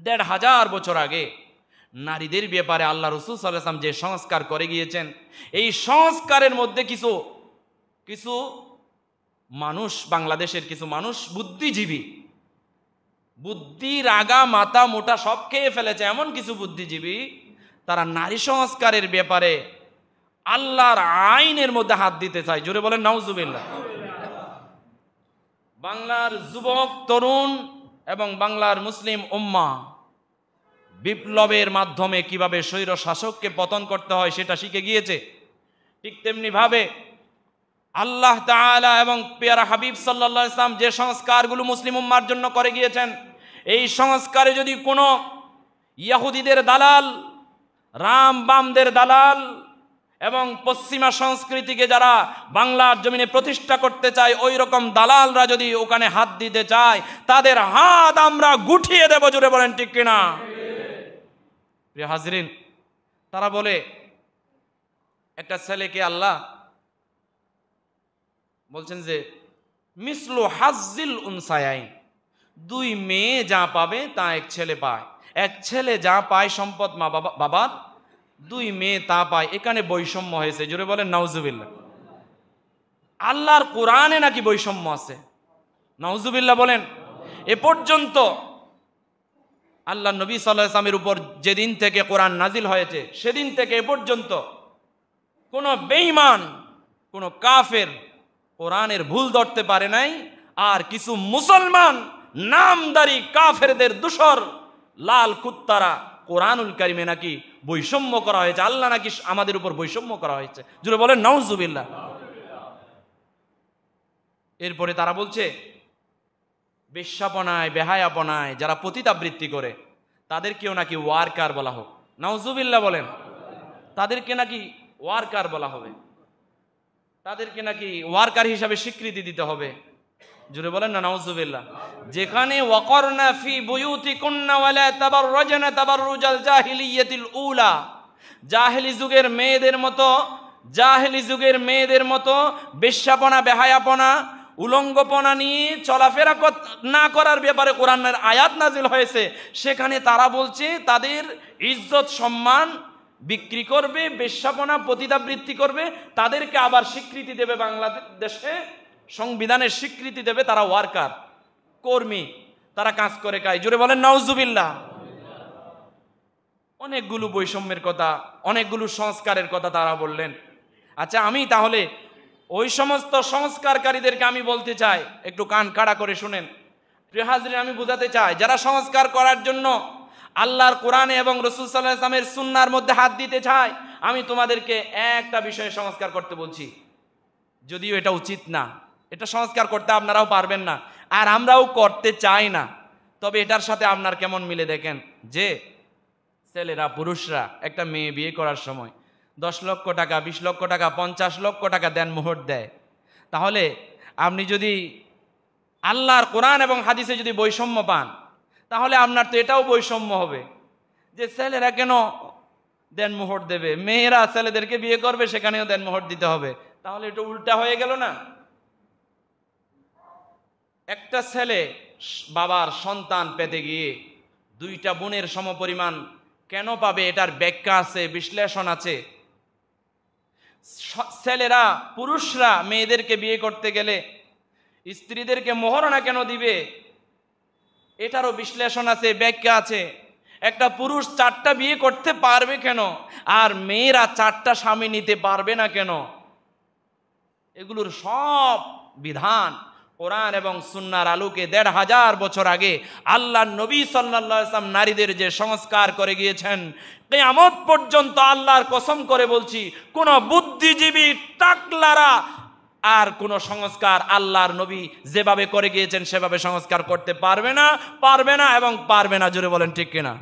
১৫০০ বছর আগে নারীদের ব্যাপারে আল্লাহ রাসূল সাল্লাল্লাহু আলাইহি ওয়াসাল্লাম যে সংস্কার করে গিয়েছেন, এই সংস্কারের মধ্যে কিছু মানুষ, বাংলাদেশের কিছু মানুষ বুদ্ধিজীবী, বুদ্ধির আগা মাথা মোটা সব খেয়ে ফেলেছে, এমন কিছু বুদ্ধিজীবী তারা নারী সংস্কারের ব্যাপারে আল্লাহর আইনের মধ্যে হাত দিতে চায়। জোরে বলেন নাউজুবিল্লাহ। বাংলার যুবক তরুণ এবং বাংলার মুসলিম উম্মাহ বিপ্লবের মাধ্যমে কিভাবে স্বৈর শাসককে পতন করতে হয় সেটা শিখে গিয়েছে। ঠিক তেমনি ভাবে আল্লাহ তাআলা এবং পেয়ারা হাবিব সাল্লাল্লাহু আলাইহি ওয়াসাল্লাম যে সংস্কারগুলো মুসলিম উম্মার জন্য করে গিয়েছেন, এই সংস্কারে যদি কোনো ইহুদিদের দালাল, রাম বামদের দালাল এবং পশ্চিমা সংস্কৃতিকে যারা বাংলার জমিনে প্রতিষ্ঠা করতে চায়, ওই রকম দালালরা যদি ওখানে হাত দিতে চায়, তাদের হাত আমরা গুটিয়ে দেব। জোরে বলেন ঠিক কিনা? প্রিয় হাজরিন, তারা বলে একটা ছেলেকে আল্লাহ বলছেন যে মিসলু হাজ্জিল উনসায়াইন, দুই মেয়ে যা পাবে তা এক ছেলে পায়, এক ছেলে যা পায় সম্পদ মা বাবার, দুই মেয়ে তা পায়। এখানে বৈষম্য হয়েছে। জোরে বলেন নাউজুবিল্লাহ। আল্লাহর কোরআনে নাকি বৈষম্য আছে? নাউজুবিল্লাহ বলেন। এ পর্যন্ত আল্লাহ নবী সাল্লাল্লাহু আলাইহি ওয়াসাল্লামের উপর যেদিন থেকে কোরআন নাজিল হয়েছে সেদিন থেকে এ পর্যন্ত কোনো বেঈমান, কোনো কাফের কোরআনের ভুল ধরতে পারে নাই। আর কিছু মুসলমান নামদারি কাফেরদের দোসর লাল কুত্তারা কোরআনুল কারিমে নাকি বৈষম্য করা হয়েছে, আল্লাহ নাকি আমাদের উপর বৈষম্য করা হয়েছে। জোরে বলেন নাউজুবিল্লাহ। এরপরে তারা বলছে বেশ্যাপনায়, বেহায়াপনায় যারা পতিতাবৃত্তি করে তাদেরকেও নাকি ওয়ার্কার বলা হোক। নাউজুবিল্লাহ বলেন। তাদেরকে নাকি ওয়ার্কার বলা হবে, তাদেরকে নাকি ওয়ার্কার হিসাবে স্বীকৃতি দিতে হবে। জোরে বলেন না নাউজুবিল্লাহ। যেখানে ওয়াকরনা ফি বুয়ুতিকুন্না ওয়ালা তাবাররাজনা তাবাররুজাল জাহিলিয়াতিল উলা, জাহেলি যুগের মেয়েদের মতো বেশ্যাপনা, বেহায়াপনা, উলঙ্গপনা নিয়ে চলাফেরা না করার ব্যাপারে কোরআনের আয়াত নাজিল হয়েছে। সেখানে তারা বলছে তাদের ইজ্জত সম্মান বিক্রি করবে, বেশ্যাপনা পতিতাবৃত্তি করবে, তাদেরকে আবার স্বীকৃতি দেবে বাংলাদেশে, সংবিধানের স্বীকৃতি দেবে। তারা ওয়ার্কার, কর্মী, তারা কাজ করে খায়। জোরে বলেন নাউজুবিল্লাহ। অনেকগুলো বৈষম্যের কথা, অনেকগুলো সংস্কারের কথা তারা বললেন। আচ্ছা, আমি তাহলে ওই সমস্ত সংস্কারকারীদেরকে আমি বলতে চাই, একটু কান খাড়া করে শুনেন। প্রিয় হাজরিন, আমি বোঝাতে চাই যারা সংস্কার করার জন্য আল্লাহর কোরআনে এবং রাসূল সাল্লাল্লাহু আলাইহি ওয়াসাল্লামের সুন্নাহর মধ্যে হাত দিতে চায়, আমি তোমাদেরকে একটা বিষয়ে সংস্কার করতে বলছি। যদিও এটা উচিত না, এটা সংস্কার করতে আপনারাও পারবেন না, আর আমরাও করতে চাই না। তবে এটার সাথে আপনার কেমন মিলে দেখেন যে ছেলেরা, পুরুষরা একটা মেয়ে বিয়ে করার সময় 10 লক্ষ টাকা, 20 লক্ষ টাকা, 50 লক্ষ টাকা দেন মোহর দেয়। তাহলে আপনি যদি আল্লাহর কোরআন এবং হাদিসে যদি বৈষম্য পান, তাহলে আপনার তো এটাও বৈষম্য হবে যে ছেলেরা কেন দেন মোহর দেবে, মেয়েরা ছেলেদেরকে বিয়ে করবে সেখানেও দেন মোহর দিতে হবে। তাহলে এটা উল্টা হয়ে গেল না? একটা ছেলে বাবার সন্তান পেতে গিয়ে 2টা বোনের সমপরিমাণ কেন পাবে, এটার ব্যাখ্যা আছে, বিশ্লেষণ আছে। ছেলেরা, পুরুষরা মেয়েদেরকে বিয়ে করতে গেলে স্ত্রীদেরকে মোহরানা কেন দিবে, এটারও বিশ্লেষণ আছে, ব্যাখ্যা আছে। একটা পুরুষ 4টা বিয়ে করতে পারবে কেন, আর মেয়েরা 4টা স্বামী নিতে পারবে না কেন? এগুলোর সব বিধান কোরআন এবং সুন্নাহর আলোকে 1500 বছর আগে আল্লাহর নবী সাল্লাল্লাহু আলাইহি ওয়াসাল্লাম নারীদের যে সংস্কার করে গিয়েছেন, কিয়ামত পর্যন্ত আল্লাহর কসম করে বলছি, কোন বুদ্ধিজীবী টাকলারা আর কোন সংস্কার আল্লাহর নবী যেভাবে করে গিয়েছেন সেভাবে সংস্কার করতে পারবে না এবং পারবে না। জোরে বলেন ঠিক কিনা?